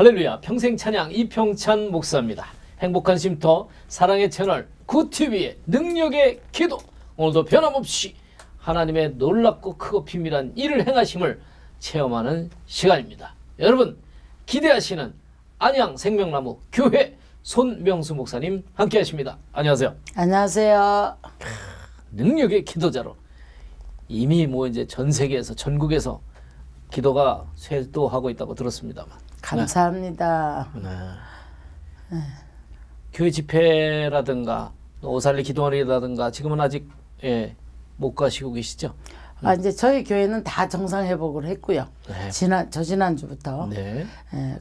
할렐루야, 평생 찬양 이평찬 목사입니다. 행복한 쉼터 사랑의 채널 굿TV의 능력의 기도, 오늘도 변함없이 하나님의 놀랍고 크고 비밀한 일을 행하심을 체험하는 시간입니다. 여러분 기대하시는 안양 생명나무 교회 손명수 목사님 함께 하십니다. 안녕하세요. 안녕하세요. 능력의 기도자로 이미 뭐 이제 전 세계에서 전국에서 기도가 쇄도하고 있다고 들었습니다만. 감사합니다. 네. 교회 집회라든가 오살리 기도원이라든가 지금은 아직 못 가시고 계시죠? 이제 저희 교회는 다 정상 회복을 했고요. 네. 지난주부터. 네.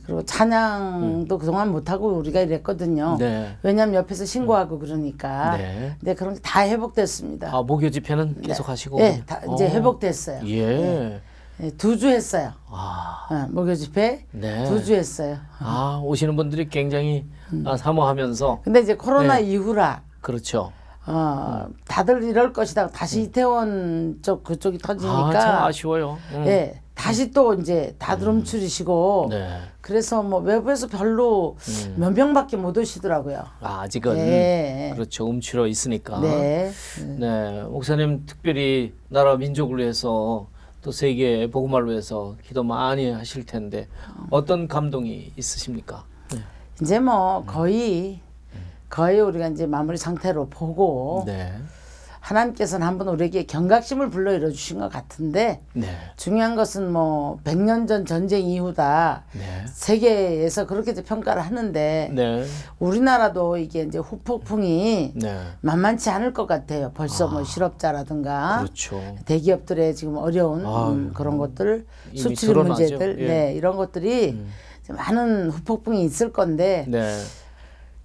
그리고 찬양도 그동안 못하고 우리가 이랬거든요. 네. 왜냐하면 옆에서 신고하고 그러니까. 네. 근데 그런 게 다 회복됐습니다. 아, 목요 집회는 계속 하시고? 네, 다 이제 회복됐어요. 예. 네, 2주 했어요. 목요 집회 네. 2주 했어요. 오시는 분들이 굉장히 사모하면서. 근데 이제 코로나 이후라. 그렇죠. 다들 이럴 것이다. 다시 이태원 쪽 그쪽이 터지니까. 참 아쉬워요. 네, 다시 또 이제 다들 움츠리시고. 네. 그래서 뭐 외부에서 별로 몇 명밖에 못 오시더라고요. 아직은. 네. 그렇죠. 움츠려 있으니까. 네. 네. 목사님 특별히 나라 민족을 위해서 또 세계 복음화를 위해서 기도 많이 하실 텐데 어떤 감동이 있으십니까? 네. 이제 뭐 거의 우리가 이제 마무리 상태로 보고 네. 하나님께서는 한번 우리에게 경각심을 불러일으켜 주신 것 같은데 네. 중요한 것은 뭐 100년 전 전쟁 이후다. 네. 세계에서 그렇게 이제 평가를 하는데 네. 우리나라도 이게 이제 후폭풍이 네. 만만치 않을 것 같아요. 벌써 뭐 실업자라든가 그렇죠. 대기업들의 지금 어려운 그런 것들, 수출 드러나죠. 문제들, 예. 네, 이런 것들이 많은 후폭풍이 있을 건데 네.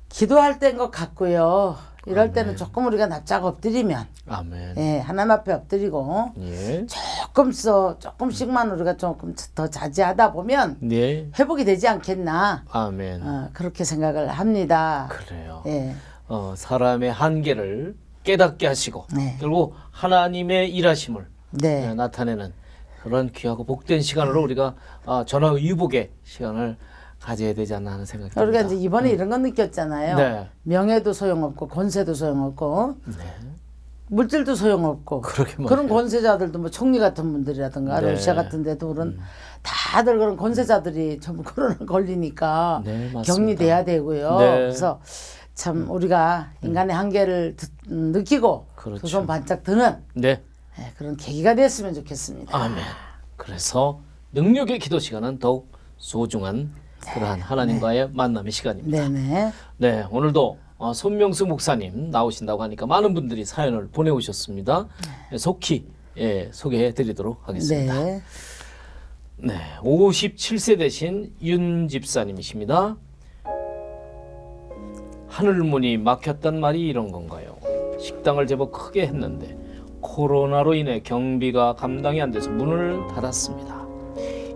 기도할 때인 것 같고요. 이럴 때는 조금 우리가 납작 엎드리면, 아멘. 예, 하나님 앞에 엎드리고 예. 조금씩만 우리가 조금 더 자제하다 보면 네. 회복이 되지 않겠나. 아멘. 그렇게 생각을 합니다. 그래요. 예. 사람의 한계를 깨닫게 하시고 네. 결국 하나님의 일하심을 네. 나타내는 그런 귀하고 복된 시간으로 우리가 전화위복의 시간을 가져야 되지 않나 하는 생각이 듭니다. 우리가 이제 이번에 이런 건 느꼈잖아요. 네. 명예도 소용없고 권세도 소용없고 물질도 소용없고 그러게 그런 권세자들도 뭐 총리 같은 분들이라든가 네. 러시아 같은 데도 그런 다들 그런 권세자들이 전부 코로나 걸리니까 네, 맞습니다. 격리돼야 되고요. 네. 그래서 참 우리가 인간의 한계를 느끼고 그렇죠. 두 손 반짝 드는 네. 그런 계기가 됐으면 좋겠습니다. 아멘. 그래서 능력의 기도 시간은 더욱 소중한 그러한 하나님과의 만남의 시간입니다. 네네. 네, 오늘도 손명수 목사님 나오신다고 하니까 많은 분들이 사연을 보내오셨습니다. 속히 소개해 드리도록 하겠습니다. 네. 네, 57세 되신 윤 집사님이십니다. 하늘문이 막혔단 말이 이런 건가요? 식당을 제법 크게 했는데 코로나로 인해 경비가 감당이 안 돼서 문을 닫았습니다.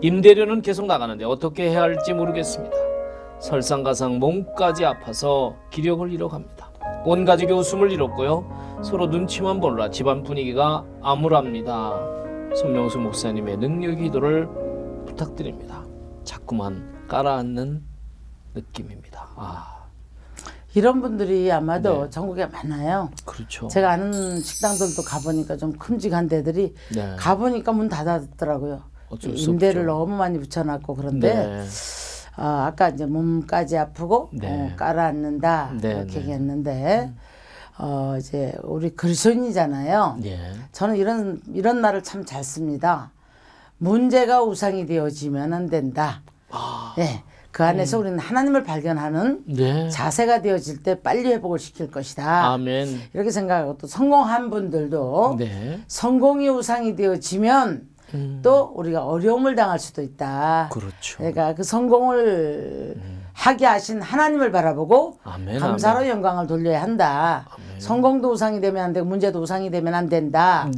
임대료는 계속 나가는데 어떻게 해야 할지 모르겠습니다. 설상가상 몸까지 아파서 기력을 잃어갑니다. 온 가족이 웃음을 잃었고요. 서로 눈치만 보느라 집안 분위기가 암울합니다. 손명수 목사님의 능력 기도를 부탁드립니다. 자꾸만 깔아앉는 느낌입니다. 이런 분들이 아마도 전국에 많아요. 그렇죠. 제가 아는 식당들도 가보니까 좀 큼직한 데들이 가보니까 문 닫았더라고요. 임대를 너무 많이 붙여놨고 그런데 아까 이제 몸까지 아프고 깔아앉는다 이렇게 얘기했는데 이제 우리 그리스도인이잖아요. 저는 이런 말을 참 잘 씁니다. 문제가 우상이 되어지면 안 된다. 그 안에서 우리는 하나님을 발견하는 자세가 되어질 때 빨리 회복을 시킬 것이다. 아멘. 이렇게 생각하고 또 성공한 분들도 성공이 우상이 되어지면 또 우리가 어려움을 당할 수도 있다. 그렇죠. 그러니까 그 성공을 하게 하신 하나님을 바라보고 감사로 영광을 돌려야 한다. 성공도 우상이 되면 안 되고 문제도 우상이 되면 안 된다.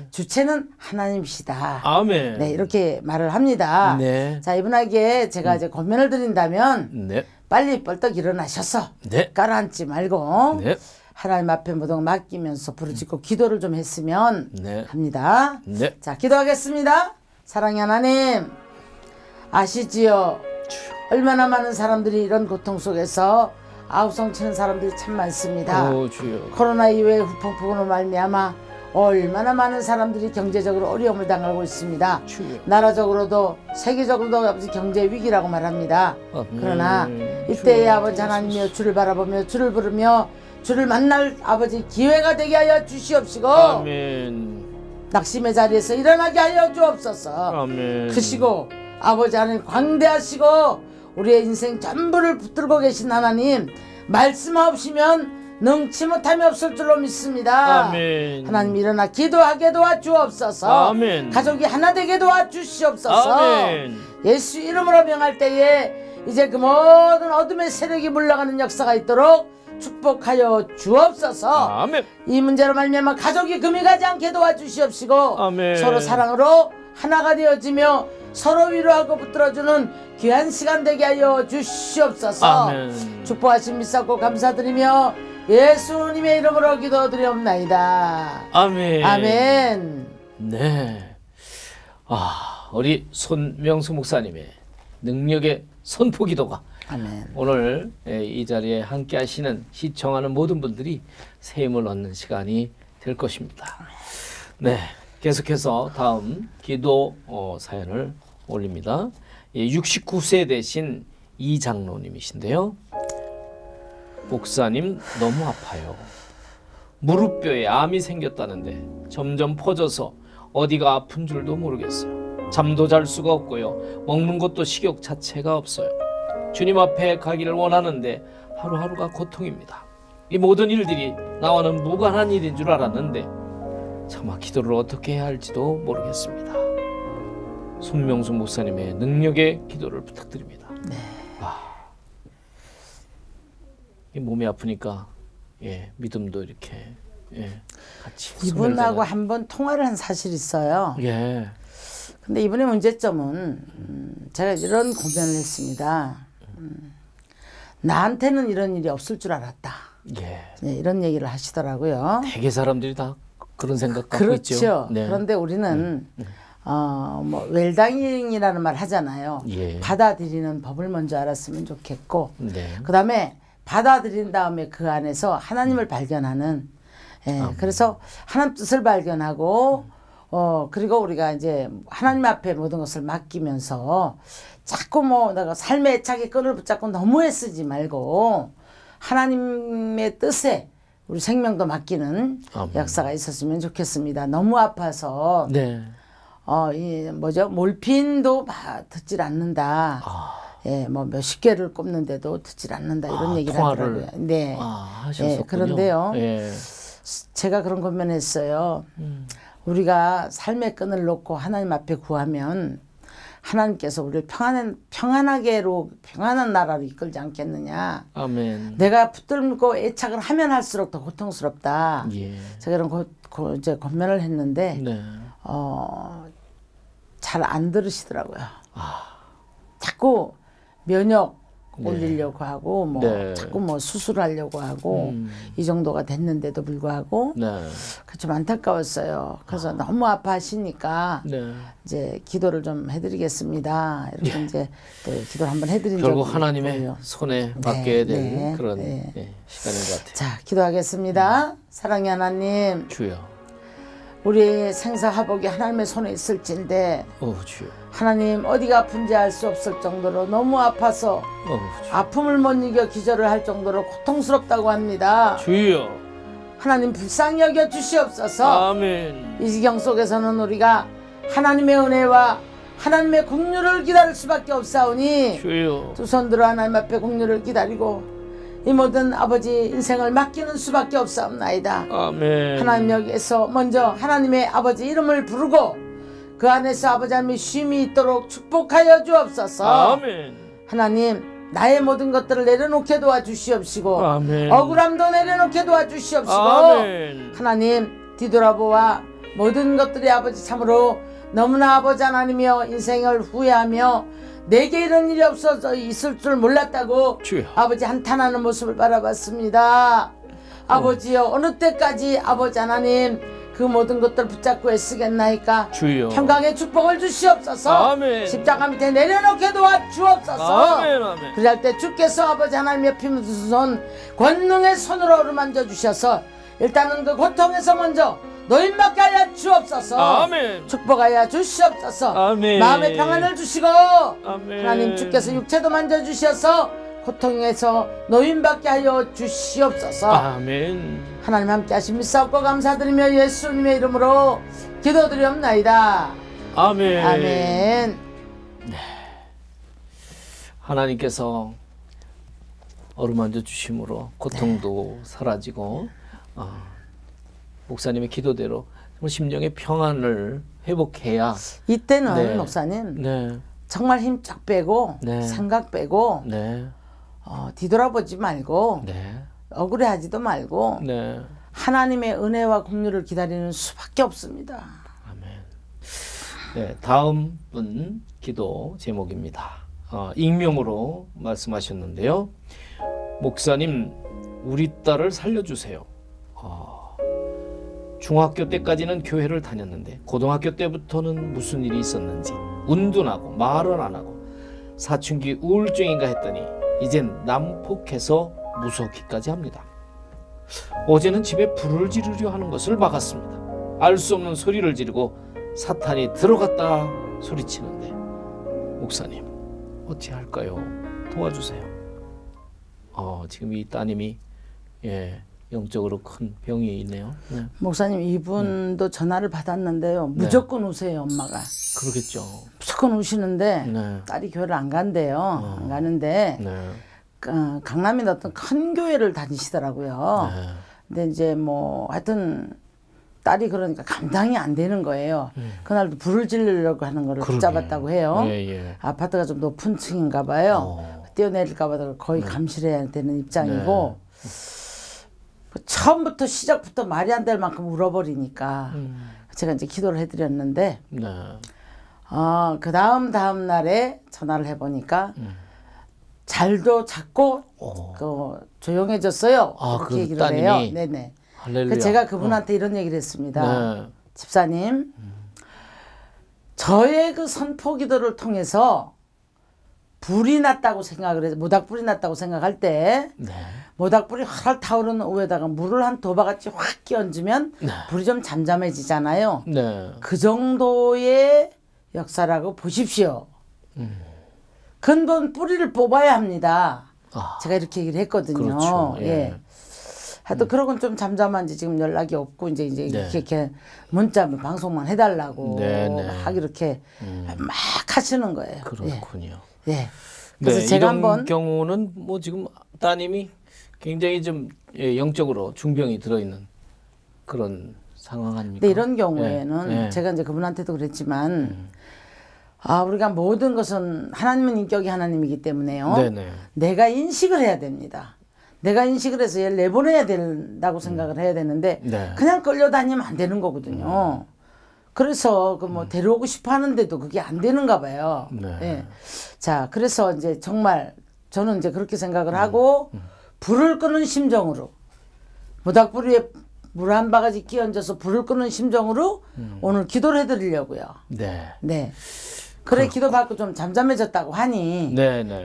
주체는 하나님이시다. 아멘. 네, 이렇게 말을 합니다. 자, 이분에게 제가 이제 권면을 드린다면 빨리 벌떡 일어나셔서 깔아앉지 말고 하나님 앞에 모든 걸 맡기면서 부르짖고 기도를 좀 했으면 합니다. 자, 기도하겠습니다. 사랑의 하나님, 아시지요? 얼마나 많은 사람들이 이런 고통 속에서 아우성 치는 사람들이 참 많습니다. 코로나 이후에 후폭풍으로 말미암아 얼마나 많은 사람들이 경제적으로 어려움을 당하고 있습니다. 나라적으로도 세계적으로도 경제 위기라고 말합니다. 그러나 이때에 아버지 하나님이여 주를 바라보며 주를 부르며 주를 만날 아버지 기회가 되게 하여 주시옵시고 아멘. 낙심의 자리에서 일어나게 하여 주옵소서. 아멘. 크시고 아버지 하나님 광대하시고 우리의 인생 전부를 붙들고 계신 하나님 말씀하시면 능치 못함이 없을 줄로 믿습니다. 아멘. 하나님 일어나 기도하게 도와주옵소서. 아멘. 가족이 하나 되게 도와주시옵소서. 아멘. 예수 이름으로 명할 때에 이제 그 모든 어둠의 세력이 물러가는 역사가 있도록 축복하여 주옵소서. 아멘. 이 문제로 말미암아 가족이 금이 가지 않게 도와주시옵시고 아멘. 서로 사랑으로 하나가 되어지며 서로 위로하고 붙들어주는 귀한 시간 되게 하여 주시옵소서. 아멘. 축복하신 믿사고 감사드리며 예수님의 이름으로 기도드리옵나이다. 아멘. 아멘. 네. 우리 손명수 목사님의 능력의 선포 기도가 아멘. 오늘 이 자리에 함께 하시는 시청하는 모든 분들이 새 힘을 얻는 시간이 될 것입니다. 네. 계속해서 다음 기도 사연을 올립니다. 69세 되신 이 장로님이신데요. 목사님 너무 아파요. 무릎뼈에 암이 생겼다는데 점점 퍼져서 어디가 아픈 줄도 모르겠어요. 잠도 잘 수가 없고요. 먹는 것도 식욕 자체가 없어요. 주님 앞에 가기를 원하는데 하루하루가 고통입니다. 이 모든 일들이 나와는 무관한 일인 줄 알았는데 차마 기도를 어떻게 해야 할지도 모르겠습니다. 손명수 목사님의 능력의 기도를 부탁드립니다. 네. 몸이 아프니까 믿음도 이렇게 같이 이분하고 한번 통화를 한 사실이 있어요. 근데 이분의 문제점은 제가 이런 고민을 했습니다. 나한테는 이런 일이 없을 줄 알았다. 이런 얘기를 하시더라고요. 대개 사람들이 다 그런 생각 갖고 있죠. 그렇죠. 그런데 우리는 뭐 웰당잉이라는 말 하잖아요. 받아들이는 법을 먼저 알았으면 좋겠고 그 다음에 받아들인 다음에 그 안에서 하나님을 발견하는 그래서 하나님 뜻을 발견하고 그리고 우리가 이제 하나님 앞에 모든 것을 맡기면서 자꾸 뭐 내가 삶의 애착의 끈을 붙잡고 너무 애쓰지 말고 하나님의 뜻에 우리 생명도 맡기는 역사가 있었으면 좋겠습니다. 너무 아파서 이 뭐죠 몰핀도 듣질 않는다. 뭐 몇십 개를 꼽는데도 듣질 않는다 이런 얘기를 하더라고요. 네. 그런데요. 제가 그런 고민했어요. 우리가 삶의 끈을 놓고 하나님 앞에 구하면 하나님께서 우리를 평안한 나라로 이끌지 않겠느냐. 아멘. 내가 붙들고 애착을 하면 할수록 더 고통스럽다. 제가 이런 이제 고민을 했는데 잘 안 들으시더라고요. 자꾸 면역 올리려고 하고 뭐 자꾸 뭐 수술하려고 하고 이 정도가 됐는데도 불구하고 좀 안타까웠어요. 그래서 너무 아파하시니까 이제 기도를 좀 해드리겠습니다. 이렇게 이제 또 기도를 한번 해드린 적이 결국 하나님의 있고요. 손에 맡겨야 되는 그런 시간인 것 같아요. 자, 기도하겠습니다. 사랑의 하나님, 주여. 우리 생사화복이 하나님의 손에 있을진데 주여. 하나님 어디가 아픈지 알 수 없을 정도로 너무 아파서 아픔을 못 이겨 기절을 할 정도로 고통스럽다고 합니다. 주여. 하나님 불쌍히 여겨 주시옵소서. 아멘. 이 지경 속에서는 우리가 하나님의 은혜와 하나님의 긍휼을 기다릴 수밖에 없사오니 주여. 두 손 들어 하나님 앞에 긍휼을 기다리고 이 모든 아버지 인생을 맡기는 수밖에 없사옵나이다. 아멘. 하나님 여기에서 먼저 하나님의 아버지 이름을 부르고 그 안에서 아버지 하나님의 쉼이 있도록 축복하여 주옵소서. 아멘. 하나님 나의 모든 것들을 내려놓게 도와주시옵시고 아멘. 억울함도 내려놓게 도와주시옵시고 아멘. 하나님 뒤돌아보아 모든 것들이 아버지 참으로 너무나 아버지 하나님이여 인생을 후회하며 내게 이런 일이 없어져 있을 줄 몰랐다고 주여. 아버지 한탄하는 모습을 바라봤습니다. 아버지여 어느 때까지 아버지 하나님 그 모든 것들 붙잡고 애쓰겠나이까 주여. 평강의 축복을 주시옵소서. 아멘. 십자가 밑에 내려놓게 도와 주옵소서. 아멘, 아멘. 그럴 때 주께서 아버지 하나님의 피 묻은 손, 권능의 손으로 어루만져 주셔서 일단은 그 고통에서 먼저 노인받게 하여 주옵소서. 아멘. 축복하여 주시옵소서. 아멘. 마음의 평안을 주시고 아멘. 하나님 주께서 육체도 만져주셔서 고통에서 노인받게 하여 주시옵소서. 아멘. 하나님 함께 하신 믿사옵고 감사드리며 예수님의 이름으로 기도드리옵나이다. 아멘. 아멘. 하나님께서 어루만져 주심으로 고통도 사라지고 목사님의 기도대로 심령의 평안을 회복해야 이때는 네. 목사님 네. 정말 힘 쫙 빼고 네. 생각 빼고 네. 뒤돌아보지 말고 네. 억울해하지도 말고 네. 하나님의 은혜와 긍휼을 기다리는 수밖에 없습니다. 아멘. 네, 다음 분 기도 제목입니다. 익명으로 말씀하셨는데요. 목사님, 우리 딸을 살려주세요. 중학교 때까지는 교회를 다녔는데 고등학교 때부터는 무슨 일이 있었는지 운둔하고 말을 안 하고 사춘기 우울증인가 했더니 이젠 난폭해서 무섭기까지 합니다. 어제는 집에 불을 지르려 하는 것을 막았습니다. 알 수 없는 소리를 지르고 사탄이 들어갔다 소리치는데 목사님 어찌 할까요? 도와주세요. 지금 이 따님이 영적으로 큰 병이 있네요. 네. 목사님 이분도 전화를 받았는데요. 무조건 우세요 엄마가. 그러겠죠. 무조건 우시는데 네. 딸이 교회를 안 간대요. 안 가는데 네. 강남에 어떤 큰 교회를 다니시더라고요. 네. 근데 이제 뭐 하여튼 딸이 그러니까 감당이 안 되는 거예요. 그날도 불을 지르려고 하는 거를 붙잡았다고 해요. 아파트가 좀 높은 층인가 봐요. 뛰어내릴까 봐 거의 감시해야 되는 입장이고 처음부터 시작부터 말이 안 될 만큼 울어버리니까 제가 이제 기도를 해드렸는데 그 다음 날에 전화를 해보니까 잘도 찾고 조용해졌어요. 그렇게 얘기를 따님이? 해요. 네네. 할렐루야. 제가 그분한테 이런 얘기를 했습니다. 집사님, 저의 그 선포 기도를 통해서 불이 났다고 생각을 해서 모닥불이 났다고 생각할 때 모닥불이 활 타오르는 위에다가 물을 한 도바같이 확 끼얹으면 불이 좀 잠잠해지잖아요. 그 정도의 역사라고 보십시오. 근본 뿌리를 뽑아야 합니다. 제가 이렇게 얘기를 했거든요. 그렇죠. 하여튼 그러고는 좀 잠잠한지 지금 연락이 없고 이제 이렇게 문자 방송만 해달라고 막 이렇게 막 하시는 거예요. 그렇군요. 그래서 제가 이런 한번 경우는 뭐 지금 따님이 굉장히 좀 영적으로 중병이 들어있는 그런 상황 아닙니까? 근데 이런 경우에는 제가 이제 그분한테도 그랬지만 우리가 모든 것은 하나님은 인격이 하나님이기 때문에요. 내가 인식을 해야 됩니다. 내가 인식을 해서 얘를 내보내야 된다고 생각을 해야 되는데 그냥 끌려다니면 안 되는 거거든요. 그래서 그 뭐 데려오고 싶어 하는데도 그게 안 되는가 봐요. 자, 그래서 이제 정말 저는 이제 그렇게 생각을 하고 불을 끄는 심정으로 모닥불 위에 물 한 바가지 끼얹어서 불을 끄는 심정으로 오늘 기도를 해드리려고요. 그래 기도받고 좀 잠잠해졌다고 하니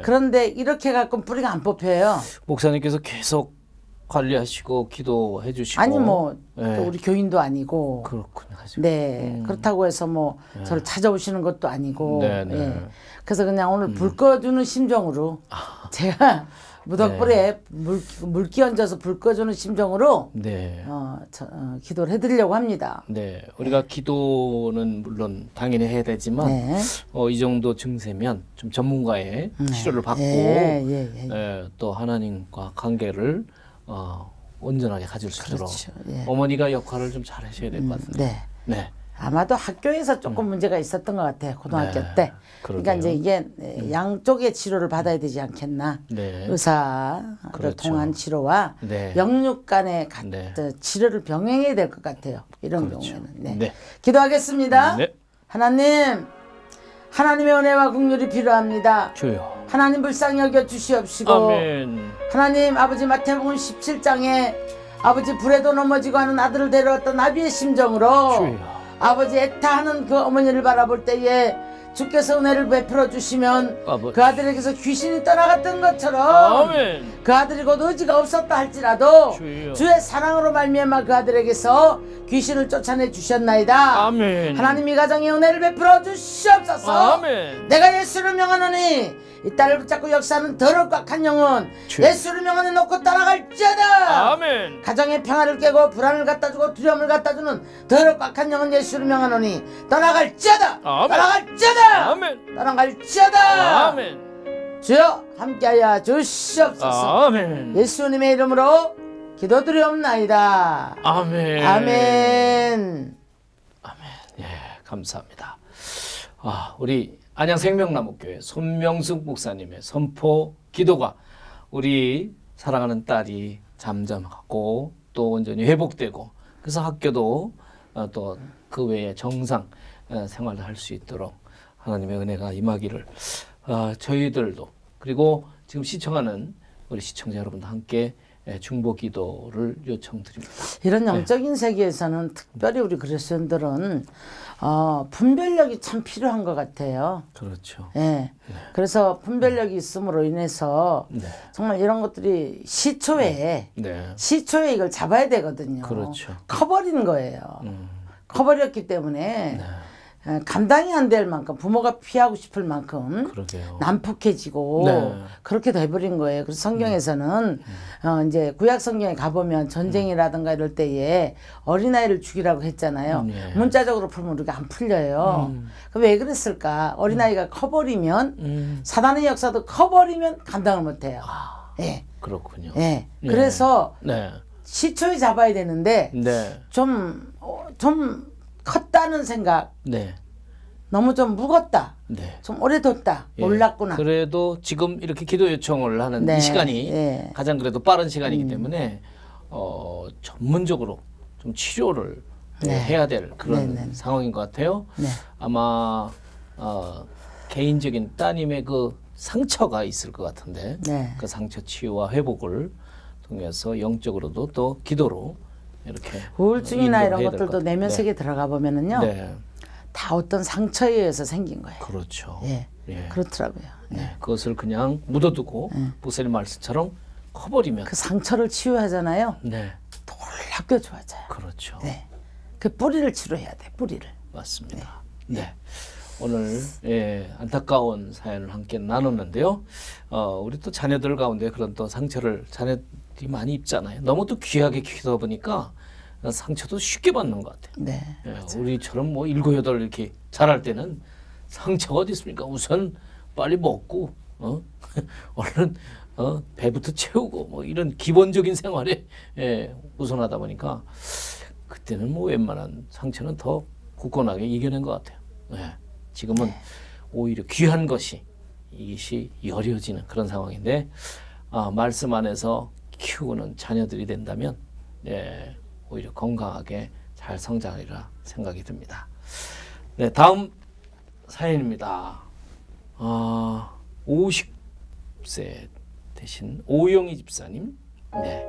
그런데 이렇게 갖고 뿌리가 안 뽑혀요. 목사님께서 계속 관리하시고 기도해 주시고 아니 뭐 또 우리 교인도 아니고 그렇군요. 그렇다고 해서 뭐 저를 찾아오시는 것도 아니고 그래서 그냥 오늘 불 꺼주는 심정으로 제가 무덕불에 물 끼얹어서 불 꺼주는 심정으로 기도를 해드리려고 합니다. 우리가 기도는 물론 당연히 해야 되지만 이 정도 증세면 좀 전문가의 치료를 받고 또 하나님과 관계를 온전하게 가질 수 있도록 어머니가 역할을 좀 잘 하셔야 될 것 같습니다. 아마도 학교에서 조금 문제가 있었던 것 같아요. 고등학교 때. 그러니까 이제 이게 양쪽의 치료를 받아야 되지 않겠나. 의사를 통한 치료와 영육 간의 치료를 병행해야 될 것 같아요. 이런 경우에는. 기도하겠습니다. 하나님, 하나님의 은혜와 긍휼이 필요합니다. 주여. 하나님 불쌍히 여겨 주시옵시고 하나님 아버지 마태복음 17장에 아버지 불에도 넘어지고 하는 아들을 데려왔던 나비의 심정으로 주여. 아버지 애타하는 그 어머니를 바라볼 때에 주께서 은혜를 베풀어 주시면 아버지. 그 아들에게서 귀신이 떠나갔던 것처럼 아멘. 그 아들이 곧 의지가 없었다 할지라도 주여. 주의 사랑으로 말미암아 그 아들에게서 귀신을 쫓아내 주셨나이다. 아멘. 하나님 이 가정에 은혜를 베풀어 주시옵소서. 아멘. 내가 예수를 명하노니 이 딸을 붙잡고 역사하는 더럽고 악한 영혼 주여. 예수를 명하니 놓고 따라갈지어다. 아멘. 가정의 평화를 깨고 불안을 갖다주고 두려움을 갖다주는 더럽고 악한 영혼 예수를 명하노니 떠나갈지어다. 아멘. 떠나갈지어다. 아멘. 떠나갈지어다. 아멘. 주여 함께하여 주시옵소서. 아멘. 예수님의 이름으로 기도드리옵나이다. 아멘. 아멘. 예, 감사합니다. 우리 안양생명나무교회 손명숙 목사님의 선포 기도가 우리 사랑하는 딸이 잠잠하고 또 온전히 회복되고 그래서 학교도 또 그 외에 정상 생활을 할 수 있도록 하나님의 은혜가 임하기를 저희들도 그리고 지금 시청하는 우리 시청자 여러분도 함께 중보 기도를 요청드립니다. 이런 영적인 세계에서는 특별히 우리 그리스도인들은 분별력이 참 필요한 것 같아요. 그렇죠. 예. 네. 그래서 분별력이 있음으로 인해서 네. 정말 이런 것들이 시초에 네. 이걸 잡아야 되거든요. 그렇죠. 커버리는 거예요. 커버렸기 때문에 감당이 안 될 만큼 부모가 피하고 싶을 만큼 그러게요. 난폭해지고 네. 그렇게 돼버린 거예요. 그래서 성경에서는 이제 구약 성경에 가보면 전쟁이라든가 이럴 때에 어린아이를 죽이라고 했잖아요. 네. 문자적으로 풀면 우리가 안 풀려요. 그럼 왜 그랬을까? 어린아이가 커버리면 사단의 역사도 커버리면 감당을 못해요. 예. 그렇군요. 예. 그래서 네. 시초에 잡아야 되는데 네. 좀 컸다는 생각, 네. 너무 좀 묵었다, 네. 좀 오래 뒀다, 예. 몰랐구나. 그래도 지금 이렇게 기도 요청을 하는 네. 이 시간이 네. 가장 그래도 빠른 시간이기 때문에 전문적으로 좀 치료를 네. 해야 될 그런 네, 네. 상황인 것 같아요. 네. 아마 개인적인 따님의 그 상처가 있을 것 같은데 네. 그 상처 치유와 회복을 통해서 영적으로도 또 기도로 이렇게 우울증이나 이런 인도를 해야 될 것들도 것 내면 같아요. 세계 들어가 보면은요, 네. 다 어떤 상처에 의해서 생긴 거예요. 그렇죠. 예, 예. 그렇더라고요. 네. 그것을 그냥 묻어두고 목사님 말씀처럼 커버리면 그 상처를 치유하잖아요. 네. 놀랍게 좋아져요. 그렇죠. 네, 그 뿌리를 치료해야 돼. 뿌리를. 맞습니다. 네. 오늘 안타까운 사연을 함께 나눴는데요. 우리 또 자녀들 가운데 그런 또 상처를 자녀들이 많이 입잖아요. 너무 또 귀하게 키우다 보니까 상처도 쉽게 받는 것 같아요. 네. 우리처럼 뭐 7, 8 이렇게 자랄 때는 상처가 어디 있습니까? 우선 빨리 먹고 얼른 배부터 채우고 뭐 이런 기본적인 생활에 우선하다 보니까 그때는 뭐 웬만한 상처는 더 굳건하게 이겨낸 것 같아요. 지금은 오히려 귀한 것이 이것이 여려지는 그런 상황인데 말씀 안에서 키우는 자녀들이 된다면 오히려 건강하게 잘 성장하리라 생각이 듭니다. 네, 다음 사연입니다. 50세 되신 오영희 집사님. 네,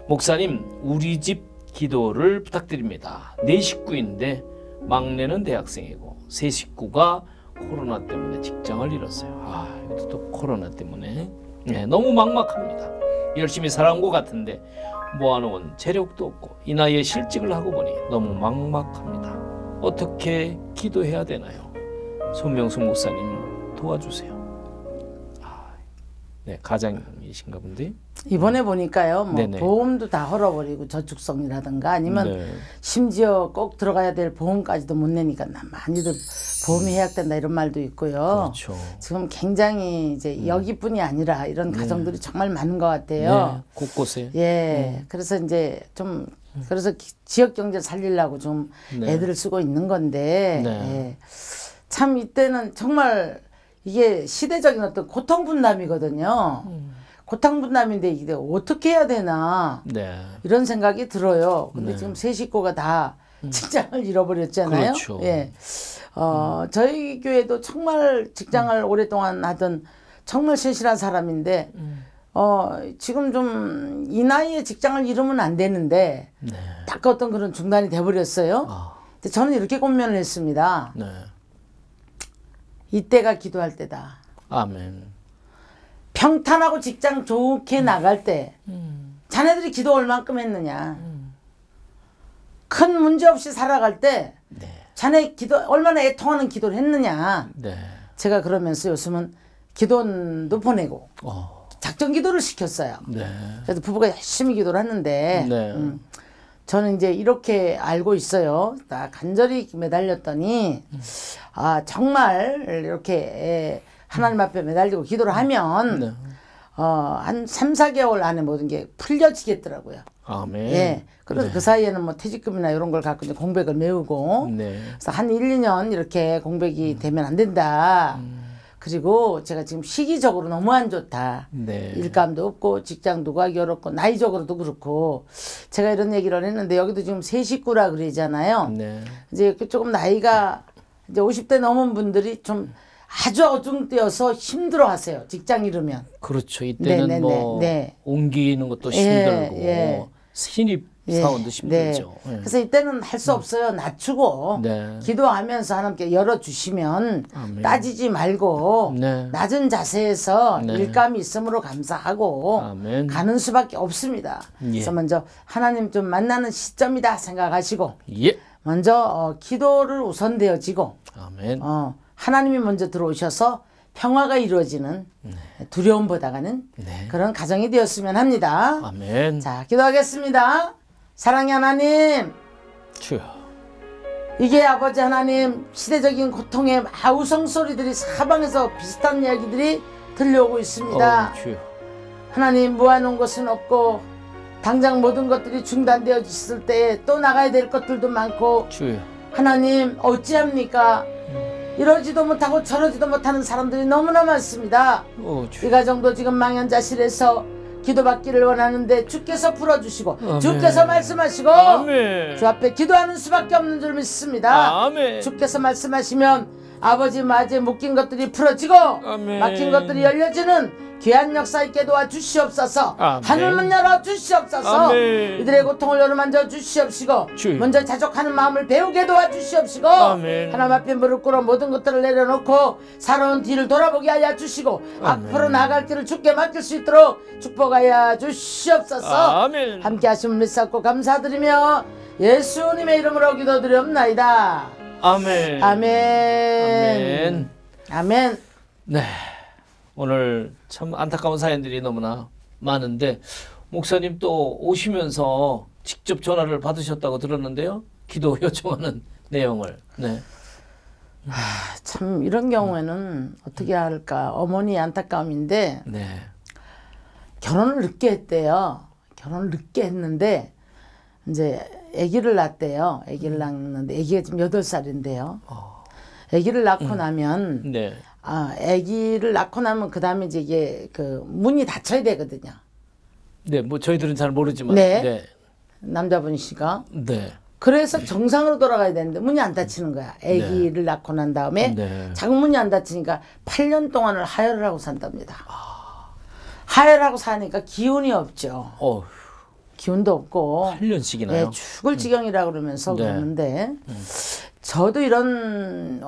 목사님 우리 집 기도를 부탁드립니다. 4식구인데 막내는 대학생이고 세 식구가 코로나 때문에 직장을 잃었어요. 이것도 또 코로나 때문에 너무 막막합니다. 열심히 살아온 것 같은데 모아놓은 재력도 없고 이 나이에 실직을 하고 보니 너무 막막합니다. 어떻게 기도해야 되나요? 손명숙 목사님 도와주세요. 네, 가장이신가 본데 이번에 보니까요, 뭐 네네. 보험도 다 헐어버리고 저축성이라든가 아니면 네. 심지어 꼭 들어가야 될 보험까지도 못 내니까 많이들 보험이 해약된다 이런 말도 있고요. 그렇죠. 지금 굉장히 이제 여기뿐이 아니라 이런 가정들이 정말 많은 것 같아요. 네, 곳곳에. 그래서 이제 좀 그래서 지역 경제 살리려고 좀 네. 애들을 쓰고 있는 건데 네. 참 이때는 정말 이게 시대적인 어떤 고통 분담이거든요. 고통 분담인데 이게 어떻게 해야 되나 네. 이런 생각이 들어요. 근데 네. 지금 세 식구가 다 직장을 잃어버렸잖아요. 그렇죠. 예. 저희 교회도 정말 직장을 오랫동안 하던 정말 신실한 사람인데 지금 좀 이 나이에 직장을 잃으면 안 되는데 네. 딱 어떤 그런 중단이 돼버렸어요. 근데 저는 이렇게 고민을 했습니다. 네. 이때가 기도할 때다. 아멘. 평탄하고 직장 좋게 나갈 때 자네들이 기도 얼만큼 했느냐. 큰 문제 없이 살아갈 때 네. 자네 기도 얼마나 애통하는 기도를 했느냐. 네. 제가 그러면서 요즘은 기도원도 보내고 작전 기도를 시켰어요. 네. 그래서 부부가 열심히 기도를 하는데 네. 저는 이제 이렇게 알고 있어요. 나 간절히 매달렸더니 정말 이렇게 하나님 앞에 매달리고 기도를 하면 네. 한 3, 4개월 안에 모든 게 풀려지겠더라고요. 아멘. 예. 그래서 네. 그 사이에는 뭐 퇴직금이나 이런 걸 갖고 이제 공백을 메우고 네. 그래서 한 1, 2년 이렇게 공백이 되면 안 된다. 그리고 제가 지금 시기적으로 너무 안 좋다. 네. 일감도 없고 직장도 구하기 어렵고 나이적으로도 그렇고 제가 이런 얘기를 했는데 여기도 지금 세 식구라 그러잖아요. 네. 이제 조금 나이가 이제 50대 넘은 분들이 좀 아주 어중되어서 힘들어하세요. 직장 잃으면. 그렇죠. 이때는 네. 뭐 옮기는 것도 힘들고 예. 신입 사원도 힘들죠. 네. 그래서 이때는 할 수 없어요. 낮추고 네. 기도하면서 하나님께 열어주시면 아멘. 따지지 말고 네. 낮은 자세에서 네. 일감이 있음으로 감사하고 아멘. 가는 수밖에 없습니다. 예. 그래서 먼저 하나님 좀 만나는 시점이다 생각하시고 예. 먼저 기도를 우선되어지고 아멘. 하나님이 먼저 들어오셔서 평화가 이루어지는 두려움보다는 네. 그런 가정이 되었으면 합니다. 아멘. 자, 기도하겠습니다. 사랑의 하나님, 주여. 이게 아버지 하나님 시대적인 고통의 아우성 소리들이 사방에서 비슷한 이야기들이 들려오고 있습니다. 주여. 하나님 모아놓은 것은 없고 당장 모든 것들이 중단되어 있을 때에 또 나가야 될 것들도 많고 주여. 하나님 어찌합니까? 이러지도 못하고 저러지도 못하는 사람들이 너무나 많습니다. 이 주여. 가정도 지금 망연자실해서 기도받기를 원하는데 주께서 풀어주시고 아멘. 주께서 말씀하시고 아멘. 주 앞에 기도하는 수밖에 없는 줄 믿습니다. 아멘. 주께서 말씀하시면 아버지 마지에 묶인 것들이 풀어지고 아멘. 막힌 것들이 열려지는 귀한 역사 있게 도와주시옵소서. 아멘. 하늘문 열어 주시옵소서. 아멘. 이들의 고통을 열어만져 주시옵시고 주여. 먼저 자족하는 마음을 배우게 도와주시옵시고 아멘. 하나님 앞에 무릎 꿇어 모든 것들을 내려놓고 살아온 뒤를 돌아보게 하여 주시고 아멘. 앞으로 나아갈 길을 주께 맡길 수 있도록 축복하여 주시옵소서. 아멘. 함께 하심을 믿사옵고 감사드리며 예수님의 이름으로 기도드리옵나이다. 아멘. 아멘. 아멘. 아멘. 네. 오늘 참 안타까운 사연들이 너무나 많은데 목사님 또 오시면서 직접 전화를 받으셨다고 들었는데요. 기도 요청하는 내용을. 네. 참 이런 경우에는 어떻게 할까 어머니 안타까움인데 네. 결혼을 늦게 했대요. 결혼을 늦게 했는데 이제 아기를 낳았대요. 아기를 낳았는데 아기가 지금 8살인데요. 아기를 낳고 나면 네. 아기를 낳고 나면 그다음에 이제 이게 그 문이 닫혀야 되거든요. 네, 뭐 저희들은 잘 모르지만. 네. 네. 남자분이시가. 네. 그래서 정상으로 돌아가야 되는데 문이 안 닫히는 거야. 아기를 낳고 난 다음에 네. 장문이 안 닫히니까 8년 동안을 하혈을 하고 산답니다. 하혈하고 사니까 기운이 없죠. 기운도 없고 8년씩이나요? 네, 죽을 지경이라고 그러면서 네. 그러는데 저도 이런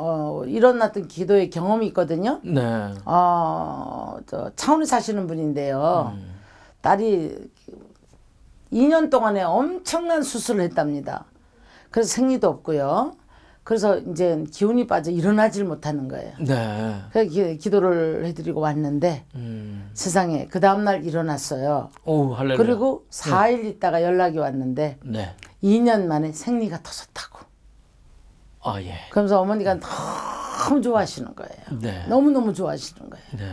어떤 기도의 경험이 있거든요. 네. 저 창원에 사시는 분인데요. 딸이 2년 동안에 엄청난 수술을 했답니다. 그래서 생리도 없고요. 그래서 이제 기운이 빠져 일어나질 못하는 거예요. 네. 그래서 기도를 해드리고 왔는데 세상에 그 다음날 일어났어요. 오, 할렐루야. 그리고 4일 있다가 연락이 왔는데 네. 2년 만에 생리가 터졌다고. 아, 예. 그러면서 어머니가 너무 좋아하시는 거예요. 네. 너무너무 좋아하시는 거예요. 네.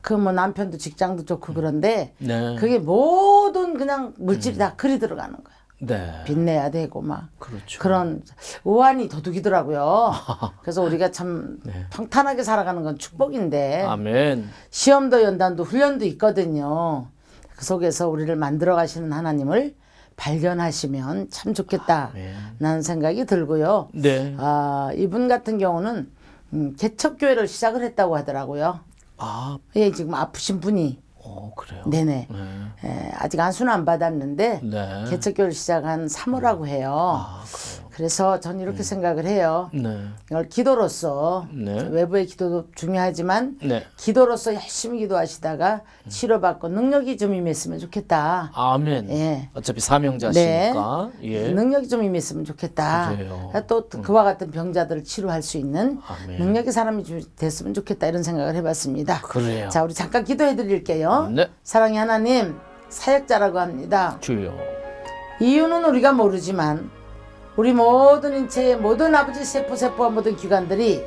그 뭐 남편도 직장도 좋고 그런데 네. 그게 모든 그냥 물질이 다 그리 들어가는 거야. 네. 빚내야 되고 막 그렇죠. 그런 우환이 도둑이더라고요. 그래서 우리가 참 네. 평탄하게 살아가는 건 축복인데 아멘. 시험도 연단도 훈련도 있거든요. 그 속에서 우리를 만들어 가시는 하나님을 발견하시면 참 좋겠다 라는 생각이 들고요. 네. 이분 같은 경우는 개척교회를 시작을 했다고 하더라고요. 아, 예, 지금 아프신 분이 그래요? 네네. 아직 안수는 안 받았는데 네. 개척교회를 시작한 3호라고 해요. 그래요? 그래서 저는 이렇게 생각을 해요. 네. 이걸 기도로서 네. 외부의 기도도 중요하지만 네. 기도로서 열심히 기도하시다가 치료받고 능력이 좀 임했으면 좋겠다. 아멘. 예. 어차피 사명자시니까. 예. 능력이 좀 임했으면 좋겠다. 그래요. 또 그와 같은 병자들을 치료할 수 있는 아멘. 능력의 사람이 됐으면 좋겠다 이런 생각을 해봤습니다. 그래요. 자, 우리 잠깐 기도해 드릴게요. 네. 사랑의 하나님, 사역자라고 합니다. 주여. 이유는 우리가 모르지만 우리 모든 인체의 모든 아버지 세포와 모든 기관들이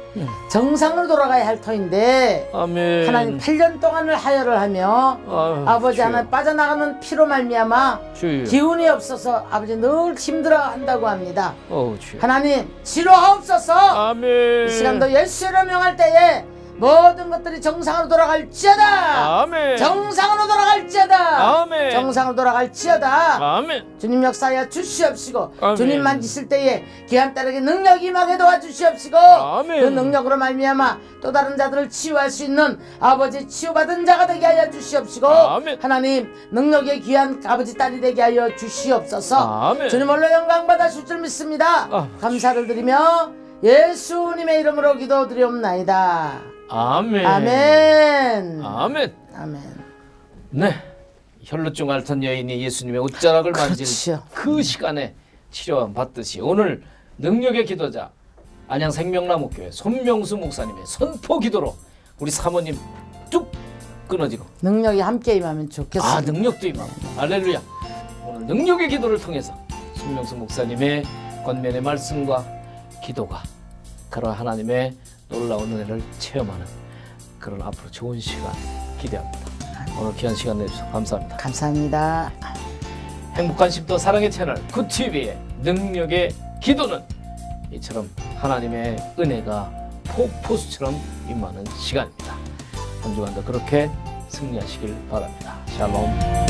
정상으로 돌아가야 할 터인데 아멘. 하나님 8년 동안을 하혈을 하며 아버지 주여. 하나님 빠져나가는 피로 말미암아 주여. 기운이 없어서 아버지 늘 힘들어 한다고 합니다. 주여. 하나님 치료하옵소서. 아멘. 이 시간도 예수로 명할 때에 모든 것들이 정상으로 돌아갈지어다. 아멘. 정상으로 돌아갈지어다. 아멘. 정상으로 돌아갈지어다. 아멘. 주님 역사하여 주시옵시고 아멘. 주님 만지실 때에 귀한 딸에게 능력이 임하게 도와주시옵시고 아멘. 그 능력으로 말미암아 또 다른 자들을 치유할 수 있는 아버지 치유받은 자가 되게 하여 주시옵시고 아멘. 하나님 능력의 귀한 아버지 딸이 되게 하여 주시옵소서. 아멘. 주님 홀로 영광 받으실 줄 믿습니다. 감사를 드리며 예수님의 이름으로 기도드리옵나이다. 아멘. 아멘. 아멘. 아멘. 네. 혈루증 앓던 여인이 예수님의 옷자락을 만질 그렇죠. 그 시간에 치료함 받듯이 오늘 능력의 기도자 안양 생명나무교회 손명수 목사님의 선포 기도로 우리 사모님 뚝 끊어지고 능력이 함께 임하면 좋겠습니다. 능력도 임하고 할렐루야. 오늘 능력의 기도를 통해서 손명수 목사님의 권면의 말씀과 기도가 그런 하나님의 놀라운 은혜를 체험하는 그런 앞으로 좋은 시간 기대합니다. 오늘 귀한 시간 내주셔서 감사합니다. 감사합니다. 행복한 십도 사랑의 채널 굿TV의 능력의 기도는 이처럼 하나님의 은혜가 폭포수처럼 임하는 시간입니다. 한 주간도 그렇게 승리하시길 바랍니다. 샬롬.